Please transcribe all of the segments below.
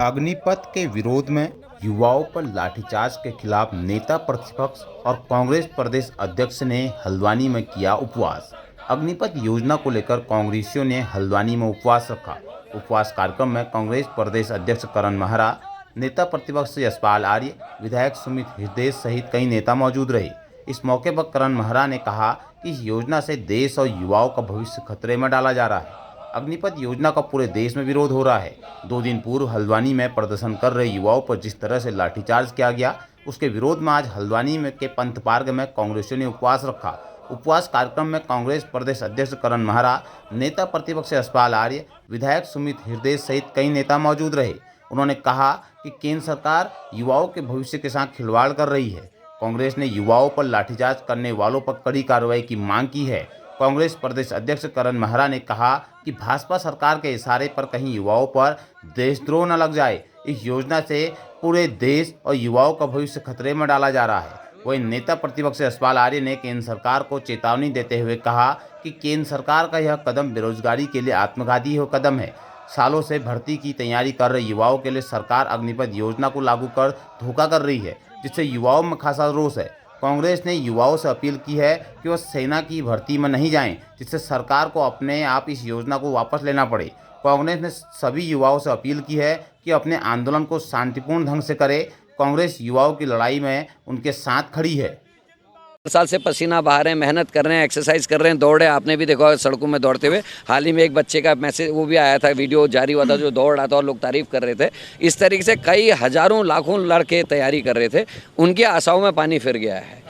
अग्निपथ के विरोध में युवाओं पर लाठीचार्ज के खिलाफ नेता प्रतिपक्ष और कांग्रेस प्रदेश अध्यक्ष ने हल्द्वानी में किया उपवास। अग्निपथ योजना को लेकर कांग्रेसियों ने हल्द्वानी में उपवास रखा। उपवास कार्यक्रम में कांग्रेस प्रदेश अध्यक्ष करण महरा, नेता प्रतिपक्ष यशपाल आर्य, विधायक सुमित हृदय सहित कई नेता मौजूद रहे। इस मौके पर करण महरा ने कहा कि इस योजना से देश और युवाओं का भविष्य खतरे में डाला जा रहा है। अग्निपथ योजना का पूरे देश में विरोध हो रहा है। 2 दिन पूर्व हल्द्वानी में प्रदर्शन कर रहे युवाओं पर जिस तरह से लाठीचार्ज किया गया, उसके विरोध में आज हल्द्वानी में के पंथ पार्क में कांग्रेसियों ने उपवास रखा। उपवास कार्यक्रम में कांग्रेस प्रदेश अध्यक्ष करण महरा, नेता प्रतिपक्ष यशपाल आर्य, विधायक सुमित हृदय सहित कई नेता मौजूद रहे। उन्होंने कहा कि केंद्र सरकार युवाओं के भविष्य के साथ खिलवाड़ कर रही है। कांग्रेस ने युवाओं पर लाठीचार्ज करने वालों पर कड़ी कार्रवाई की मांग की है। कांग्रेस प्रदेश अध्यक्ष करण महरा ने कहा कि भाजपा सरकार के इशारे पर कहीं युवाओं पर देशद्रोह न लग जाए। इस योजना से पूरे देश और युवाओं का भविष्य खतरे में डाला जा रहा है। वहीं नेता प्रतिपक्ष यशपाल आर्य ने केंद्र सरकार को चेतावनी देते हुए कहा कि केंद्र सरकार का यह कदम बेरोजगारी के लिए आत्मघाती कदम है। सालों से भर्ती की तैयारी कर रहे युवाओं के लिए सरकार अग्निपथ योजना को लागू कर धोखा कर रही है, जिससे युवाओं में खासा रोष है। कांग्रेस ने युवाओं से अपील की है कि वह सेना की भर्ती में नहीं जाएं, जिससे सरकार को अपने आप इस योजना को वापस लेना पड़े। कांग्रेस ने सभी युवाओं से अपील की है कि अपने आंदोलन को शांतिपूर्ण ढंग से करें। कांग्रेस युवाओं की लड़ाई में उनके साथ खड़ी है। साल से पसीना बहा रहे हैं, मेहनत कर रहे हैं, एक्सरसाइज कर रहे हैं, दौड़ रहे हैं। आपने भी देखा सड़कों में दौड़ते हुए। हाल ही में एक बच्चे का मैसेज वो भी आया था, वीडियो जारी हुआ था, जो दौड़ रहा था और लोग तारीफ कर रहे थे। इस तरीके से कई हजारों लाखों लड़के तैयारी कर रहे थे, उनकी आशाओं में पानी फिर गया है।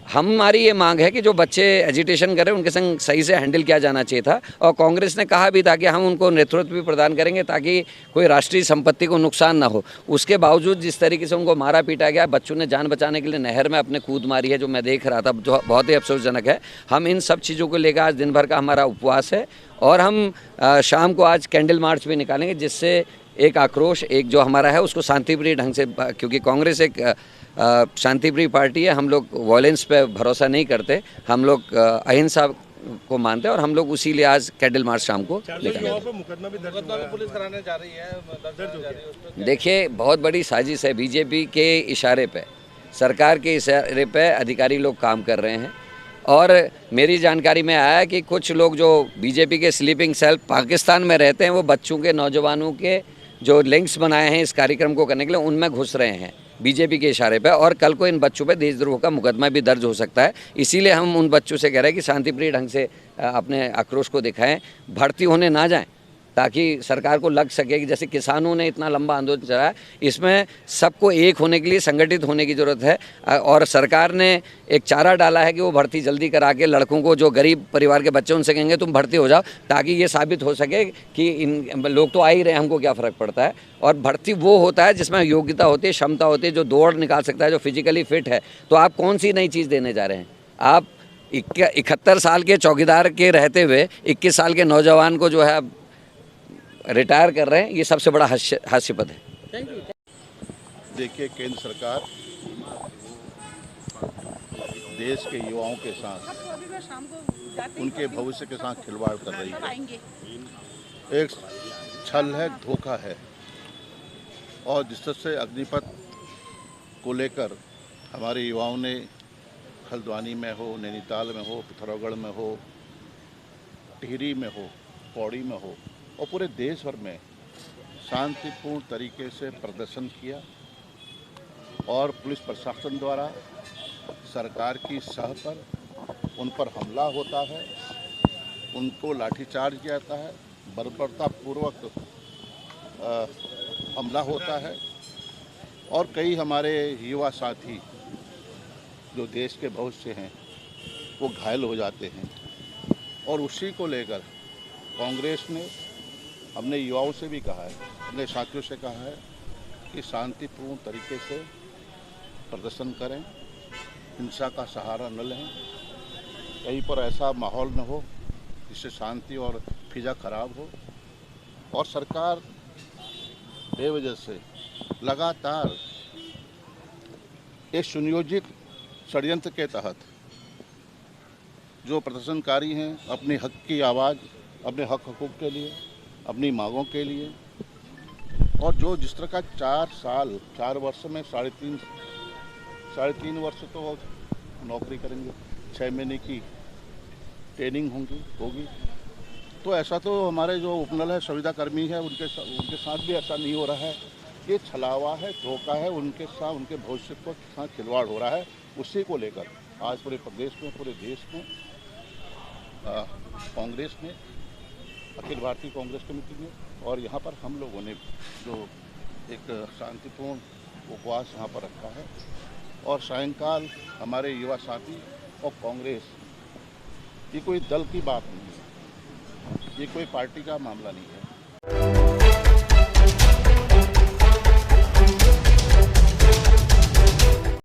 हमारी ये मांग है कि जो बच्चे एजिटेशन कर रहे हैं उनके संग सही से हैंडल किया जाना चाहिए था। और कांग्रेस ने कहा भी था कि हम उनको नेतृत्व भी प्रदान करेंगे ताकि कोई राष्ट्रीय संपत्ति को नुकसान ना हो। उसके बावजूद जिस तरीके से उनको मारा पीटा गया, बच्चों ने जान बचाने के लिए नहर में अपने कूद मारी है, जो मैं देख रहा था, जो बहुत ही अफसोसजनक है। हम इन सब चीज़ों को लेकर आज दिन भर का हमारा उपवास है और हम शाम को आज कैंडल मार्च भी निकालेंगे, जिससे एक आक्रोश, एक जो हमारा है उसको शांतिप्रिय ढंग से, क्योंकि कांग्रेस एक शांतिप्रिय पार्टी है। हम लोग वायलेंस पे भरोसा नहीं करते, हम लोग अहिंसा को मानते हैं और हम लोग उसी लिए आज कैंडल मार्च शाम को निकालेंगे। मुकदमा भी पुलिस कराने जा रही है। देखिए, बहुत बड़ी साजिश है। बीजेपी के इशारे पे, सरकार के इशारे पे अधिकारी लोग काम कर रहे हैं। और मेरी जानकारी में आया कि कुछ लोग जो बीजेपी के स्लीपिंग सेल पाकिस्तान में रहते हैं, वो बच्चों के, नौजवानों के जो लिंक्स बनाए हैं इस कार्यक्रम को करने के लिए, उनमें घुस रहे हैं बीजेपी के इशारे पे। और कल को इन बच्चों पे देशद्रोह का मुकदमा भी दर्ज हो सकता है। इसीलिए हम उन बच्चों से कह रहे हैं कि शांतिप्रिय ढंग से अपने आक्रोश को दिखाएं, भर्ती होने ना जाएं, ताकि सरकार को लग सके कि जैसे किसानों ने इतना लंबा आंदोलन चलाया, इसमें सबको एक होने के लिए संगठित होने की ज़रूरत है। और सरकार ने एक चारा डाला है कि वो भर्ती जल्दी करा के लड़कों को, जो गरीब परिवार के बच्चे, उनसे कहेंगे तुम भर्ती हो जाओ, ताकि ये साबित हो सके कि इन लोग तो आ ही रहे हैं, हमको क्या फ़र्क पड़ता है। और भर्ती वो होता है जिसमें योग्यता होती है, क्षमता होती है, जो दौड़ निकाल सकता है, जो फिजिकली फिट है। तो आप कौन सी नई चीज़ देने जा रहे हैं? आप 71 साल के चौकीदार के रहते हुए 21 साल के नौजवान को जो है रिटायर कर रहे हैं, ये सबसे बड़ा हास्यास्पद है। देखिए, केंद्र सरकार देश के युवाओं के साथ, उनके भविष्य के साथ खिलवाड़ कर रही है। एक छल है, धोखा है। और जिस तरह से अग्निपथ को लेकर हमारे युवाओं ने हल्द्वानी में हो, नैनीताल में हो, पिथौरागढ़ में हो, टिहरी में हो, पौड़ी में हो और पूरे देश भर में शांतिपूर्ण तरीके से प्रदर्शन किया, और पुलिस प्रशासन द्वारा सरकार की सह पर उन पर हमला होता है, उनको लाठीचार्ज किया जाता है, बर्बरतापूर्वक हमला होता है। और कई हमारे युवा साथी जो देश के भविष्य हैं वो घायल हो जाते हैं। और उसी को लेकर कांग्रेस ने अपने युवाओं से भी कहा है, अपने साथियों से कहा है कि शांतिपूर्ण तरीके से प्रदर्शन करें, हिंसा का सहारा न लें, कहीं पर ऐसा माहौल न हो जिससे शांति और फिजा खराब हो। और सरकार बेवजह से लगातार एक सुनियोजित षड्यंत्र के तहत जो प्रदर्शनकारी हैं अपने हक की आवाज़, अपने हक हकूक़ के लिए, अपनी मांगों के लिए और जो जिस तरह का 4 वर्ष में साढ़े तीन वर्ष तो नौकरी करेंगे, 6 महीने की ट्रेनिंग होगी। तो ऐसा तो हमारे जो उपनल है, संविदा कर्मी है, उनके साथ भी ऐसा नहीं हो रहा है। ये छलावा है, धोखा है, उनके साथ उनके भविष्य के साथ खिलवाड़ हो रहा है। उसी को लेकर आज पूरे प्रदेश में, पूरे देश में कांग्रेस में, अखिल भारतीय कांग्रेस कमेटी में और यहाँ पर हम लोगों ने जो एक शांतिपूर्ण उपवास यहाँ पर रखा है और सायंकाल हमारे युवा साथी और कांग्रेस, ये कोई दल की बात नहीं है, ये कोई पार्टी का मामला नहीं है।